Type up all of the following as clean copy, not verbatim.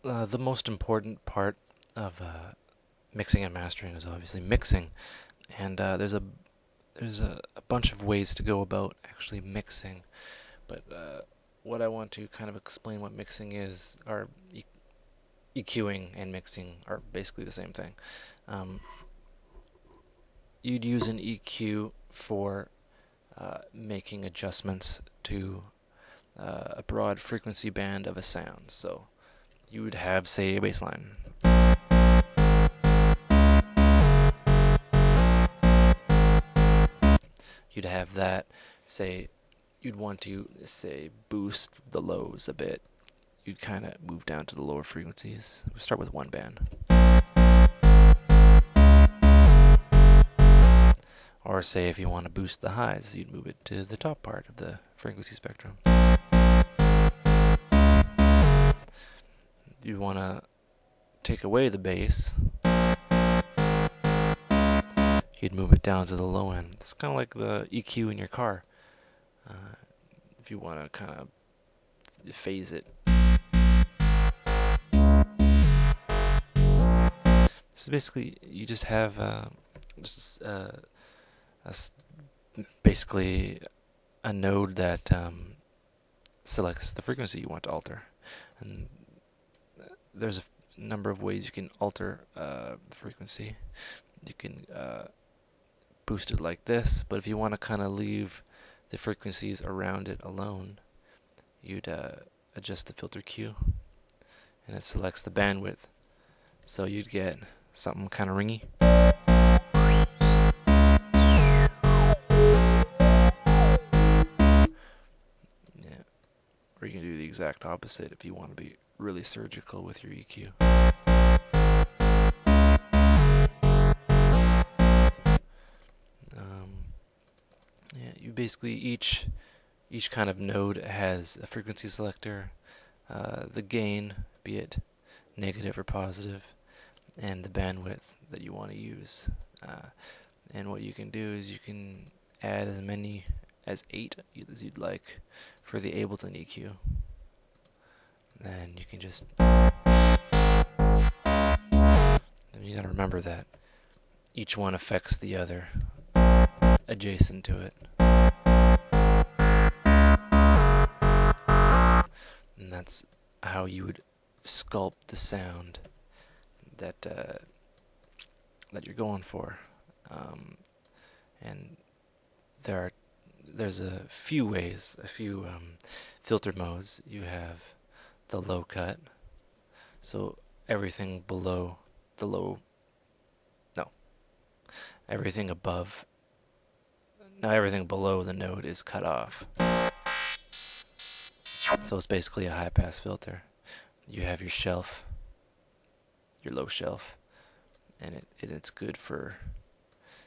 The most important part of mixing and mastering is obviously mixing, and there's a bunch of ways to go about actually mixing. But what I want to kind of explain what mixing is, or EQing and mixing are basically the same thing. Um, you'd use an EQ for making adjustments to a broad frequency band of a sound. So you would have, say, a bass line. You'd have that, say, you'd want to, say, boost the lows a bit. You'd kind of move down to the lower frequencies. We'll start with one band. Or say if you want to boost the highs, you'd move it to the top part of the frequency spectrum. You want to take away the bass, you'd move it down to the low end. It's kind of like the EQ in your car. If you want to kind of phase it. So basically, you just have basically a node that selects the frequency you want to alter, and there's a number of ways you can alter the frequency. You can boost it like this, but if you want to kind of leave the frequencies around it alone, you'd adjust the filter Q, and it selects the bandwidth. So you'd get something kind of ringy. Yeah. Or you can do the exact opposite if you want to be really surgical with your EQ. Yeah, you basically each kind of node has a frequency selector, the gain, be it negative or positive, and the bandwidth that you want to use. And what you can do is you can add as many as 8 as you'd like for the Ableton EQ. And you can just... And you gotta remember that each one affects the other adjacent to it. And that's how you would sculpt the sound that that you're going for. And there's a few ways, a few filter modes. You have the low cut, so everything below the low, no, everything above, now everything below the node is cut off. So it's basically a high pass filter. You have your shelf, your low shelf, and it's good for,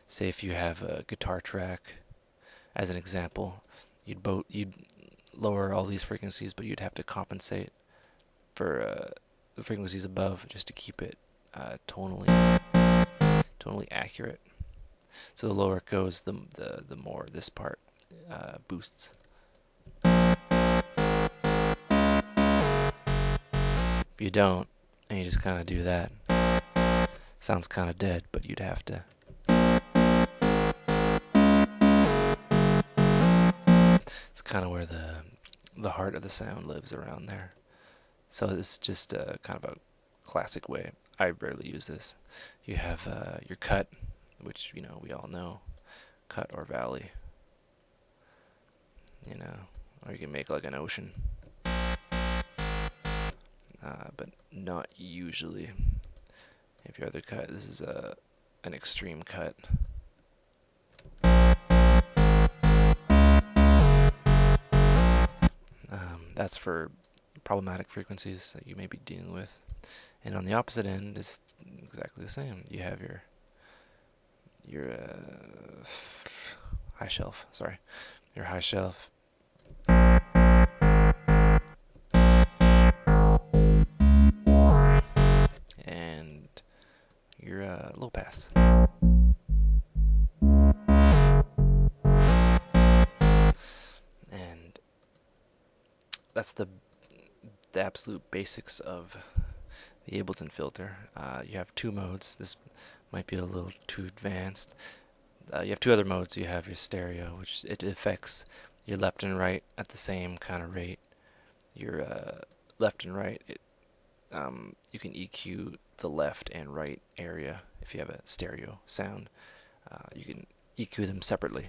say if you have a guitar track, as an example, you'd lower all these frequencies, but you'd have to compensate for the frequencies above just to keep it tonally accurate. So the lower it goes, the more this part boosts. If you don't, and you just kind of do that, sounds kind of dead, but you'd have to. It's kind of where the heart of the sound lives, around there. So it's just kind of a classic way. I rarely use this. You have your cut, which we all know, cut or valley. Or you can make like an ocean. But not usually. If your other cut, this is an extreme cut. That's for problematic frequencies that you may be dealing with. And on the opposite end, it's exactly the same. You have your high shelf. Sorry, your high shelf. And your low pass. And that's the absolute basics of the Ableton filter. You have two modes. This might be a little too advanced. You have two other modes. You have your stereo, which it affects your left and right at the same kind of rate. Your left and right, you can EQ the left and right area if you have a stereo sound. You can EQ them separately.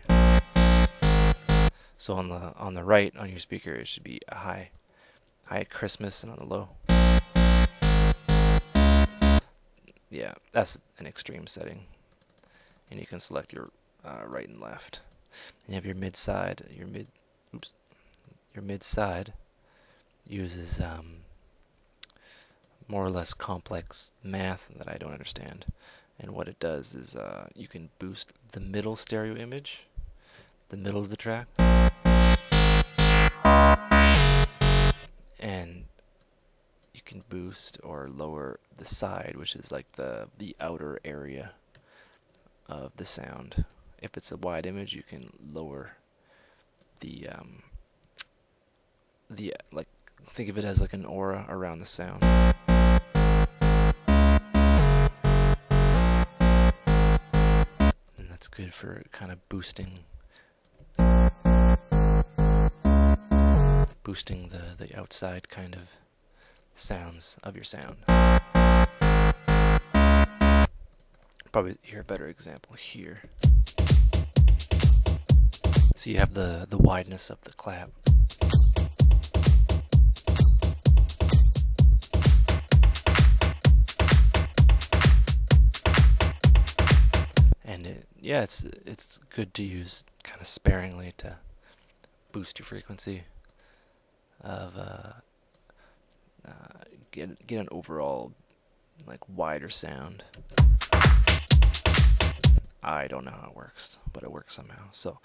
So on the right on your speaker, it should be a high Christmas, and on the low, yeah, that's an extreme setting. And you can select your right and left. And you have your mid side. Your mid side uses more or less complex math that I don't understand. And what it does is you can boost the middle stereo image, the middle of the track, and you can boost or lower the side, which is like the outer area of the sound. If it's a wide image, you can lower the like, think of it as like an aura around the sound. And that's good for kind of boosting the outside kind of sounds of your sound. Probably hear a better example here. So you have the wideness of the clap. And it's good to use kind of sparingly to boost your frequency of get an overall like wider sound. I don't know how it works, but it works somehow. So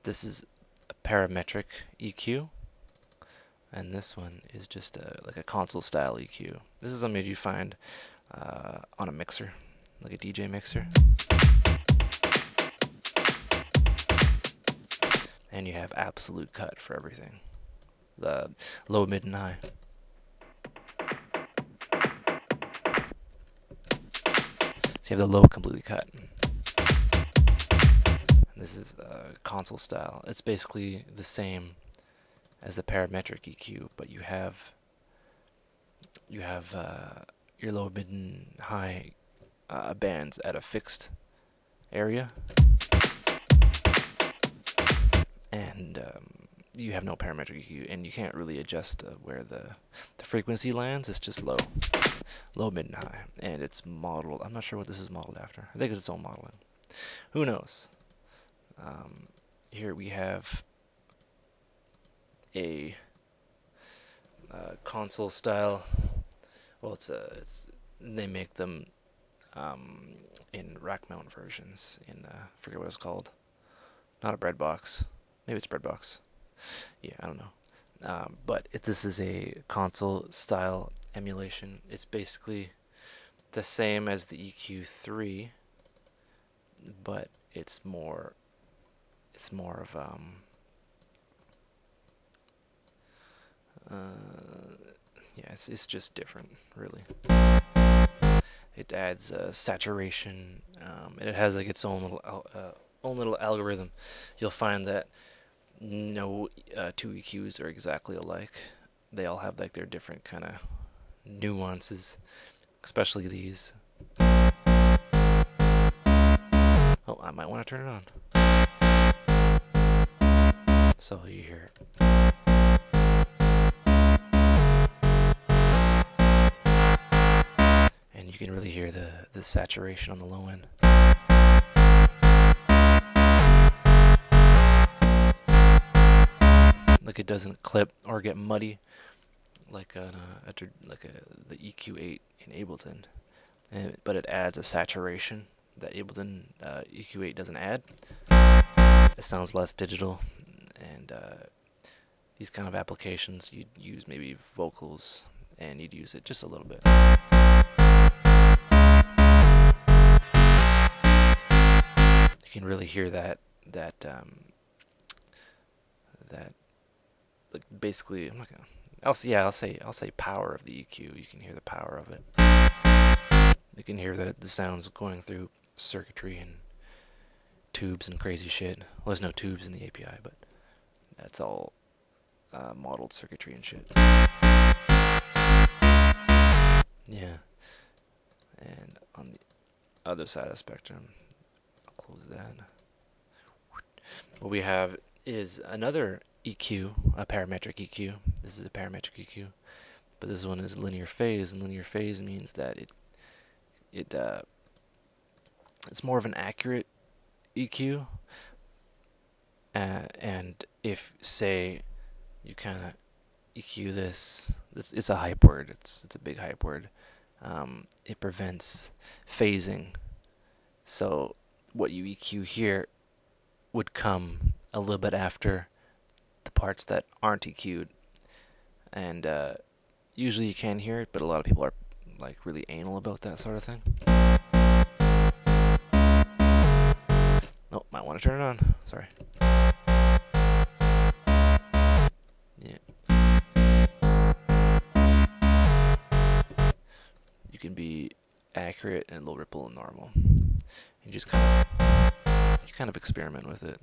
this is a parametric EQ, and this one is just like a console style EQ. This is something you find on a mixer, like a DJ mixer. And you have absolute cut for everything. The low, mid, and high. So you have the low completely cut. This is console style. It's basically the same as the parametric EQ, but you have your low, mid, and high bands at a fixed area, and you have no parametric EQ, and you can't really adjust where the frequency lands. It's just low, mid, and high, and it's modeled. I'm not sure what this is modeled after. I think it's its own modeling. Who knows? Here we have a console style. Well, they make them in rack mount versions. I forget what it's called. Not a bread box. Maybe it's bread box. Yeah, I don't know. But this is a console style emulation. It's basically the same as the EQ3, but it's more of yeah, it's just different, really. It adds saturation. It has like its own little algorithm. You'll find that no two EQs are exactly alike. They all have like their different kind of nuances, especially these. Oh, I might want to turn it on. So you hear it. And you can really hear the saturation on the low end. Like it doesn't clip or get muddy like the EQ8 in Ableton, but it adds a saturation that Ableton EQ8 doesn't add. It sounds less digital, and these kind of applications you'd use maybe vocals, and you'd use it just a little bit. You can really hear that like basically, I'm not gonna I'll say power of the EQ. You can hear the power of it. You can hear that the sounds going through circuitry and tubes and crazy shit. Well, there's no tubes in the API, but that's all modeled circuitry and shit. Yeah. And on the other side of the spectrum, I'll close that. What we have is another EQ, a parametric EQ. This is a parametric EQ, but this one is linear phase, and linear phase means that it's more of an accurate EQ. And if, say, you kind of EQ this, it's a hype word. It's a big hype word. It prevents phasing. So what you EQ here would come a little bit after the parts that aren't EQ'd, and usually you can hear it, but a lot of people are like really anal about that sort of thing. Oh, might want to turn it on. Sorry. Yeah. You can be accurate and low ripple and normal. You just kind of experiment with it.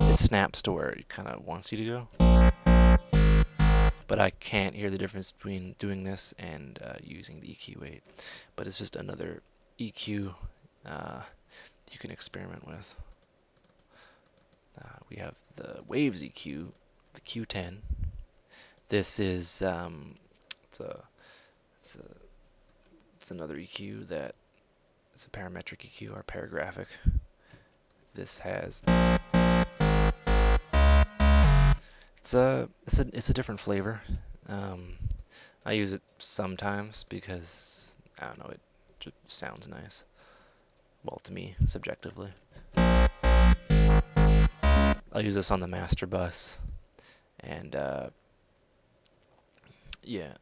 It snaps to where it kind of wants you to go. But I can't hear the difference between doing this and using the EQ8. But it's just another EQ you can experiment with. We have the Waves EQ, the Q10. This is it's another EQ that it's a parametric EQ or paragraphic. This has it's a different flavor. I use it sometimes because I don't know, it just sounds nice. Well, to me, subjectively. I'll use this on the master bus, and yeah,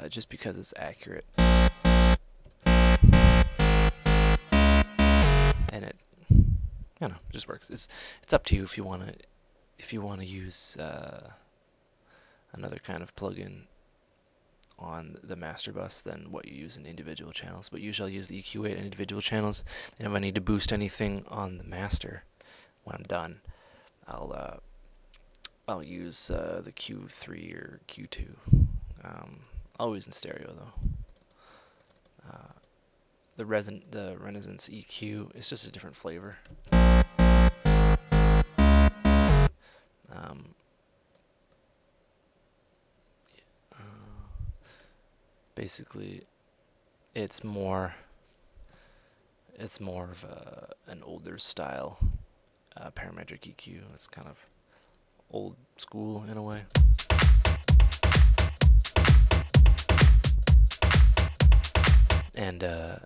just because it's accurate, and it, just works. It's up to you if you want to use another kind of plugin on the master bus than what you use in individual channels. But usually I'll use the EQ8 in individual channels, and if I need to boost anything on the master when I'm done, I'll use the Q3 or Q2. Always in stereo though. The Rennaissance EQ is just a different flavor. Basically, it's more of an older style parametric EQ. It's kind of old school in a way. And the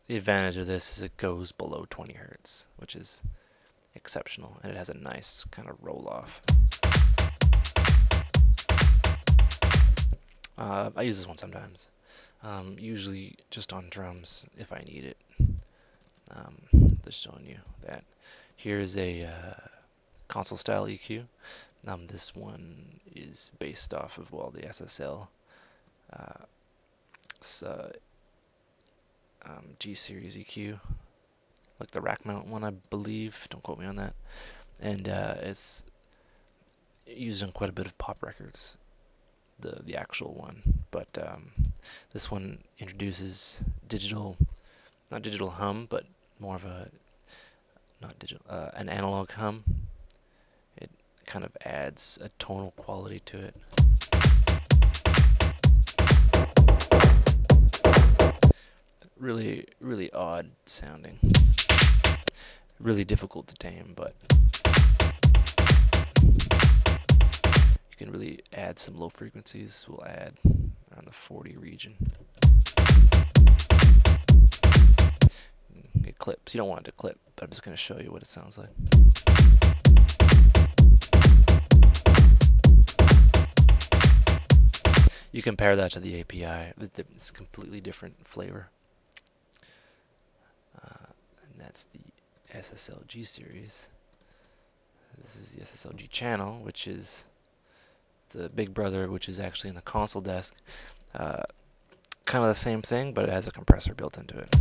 advantage of this is it goes below 20 hertz, which is exceptional, and it has a nice kind of roll off. I use this one sometimes, usually just on drums if I need it. Just showing you that. Here's a console style EQ. This one is based off of, well, the SSL G Series EQ, like the rack mount one, I believe. Don't quote me on that. And it's used on quite a bit of pop records, the actual one. But this one introduces not digital hum, but more of a an analog hum. It kind of adds a tonal quality to it. Really, really odd sounding. Really difficult to tame, but you can really add some low frequencies. We'll add around the 40 region. It clips. You don't want it to clip, but I'm just going to show you what it sounds like. You compare that to the API. It's a completely different flavor. And that's the SSL G Series. This is the SSL G channel, which is the Big Brother, which is actually in the console desk. Kind of the same thing, but it has a compressor built into it.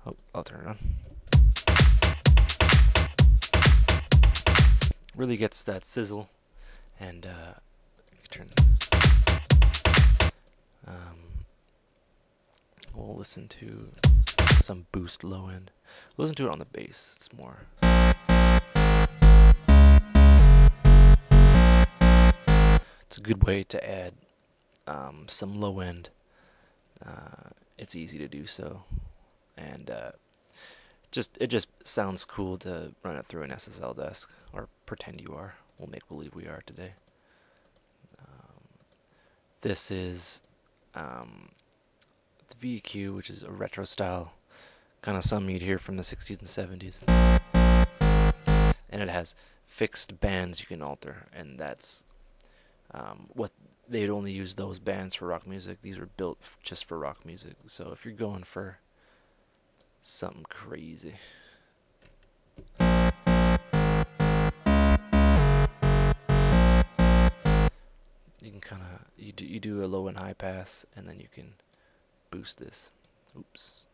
Oh, I'll turn it on. Really gets that sizzle, and turn. We'll listen to some boost low end. We'll listen to it on the bass. It's more. It's a good way to add some low end. It's easy to do so, and it just sounds cool to run it through an SSL desk, or pretend you are. We'll make believe we are today. This is the VEQ, which is a retro style, kind of some you'd hear from the 60s and 70s. And it has fixed bands you can alter, and that's what they'd only use those bands for rock music. These were built just for rock music. So if you're going for something crazy, you can kind of you do a low and high pass, and then you can boost this. Oops.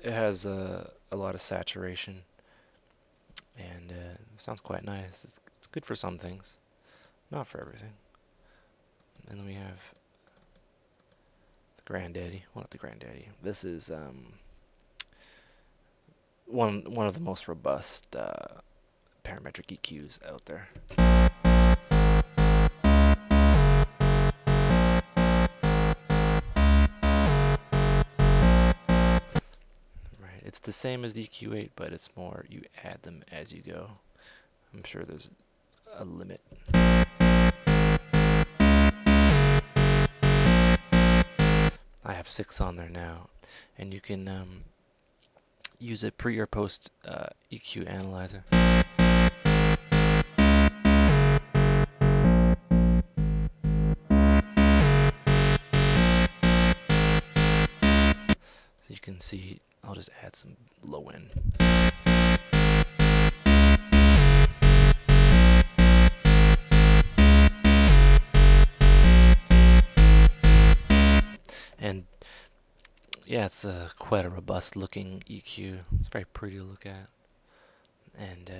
It has a lot of saturation, and it sounds quite nice. It's good for some things, not for everything. And then we have the Granddaddy. Well, not the Granddaddy. This is one of the most robust parametric EQs out there. It's the same as the EQ8, but it's more you add them as you go. I'm sure there's a limit. I have 6 on there now, and you can use a pre or post EQ analyzer. So you can see, I'll just add some low end. And yeah, it's quite a robust looking EQ. It's very pretty to look at. And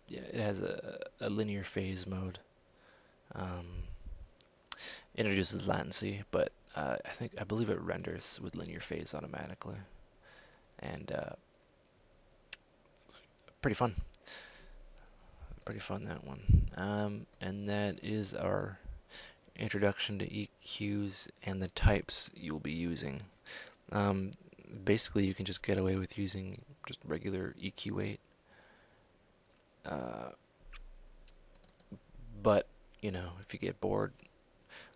yeah, it has a linear phase mode. Introduces latency, but I believe it renders with linear phase automatically, and it's pretty fun. Pretty fun, that one. And that is our introduction to EQs and the types you'll be using. Basically, you can just get away with using just regular EQ8, but you know, if you get bored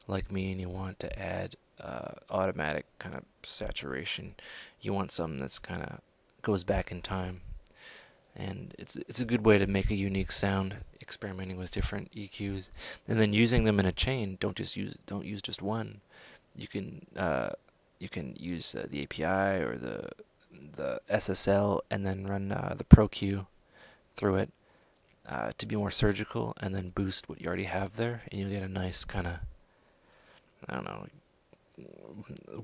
like me and you want to add automatic kind of saturation, you want something that's kind of goes back in time, and it's a good way to make a unique sound, experimenting with different EQs and then using them in a chain. Don't use just one. You can use the API or the SSL, and then run the ProQ through it to be more surgical, and then boost what you already have there, and you'll get a nice kind of, I don't know,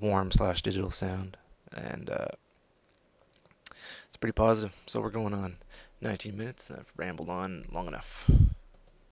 warm/digital sound, and it's pretty positive. So we're going on 19 minutes. I've rambled on long enough.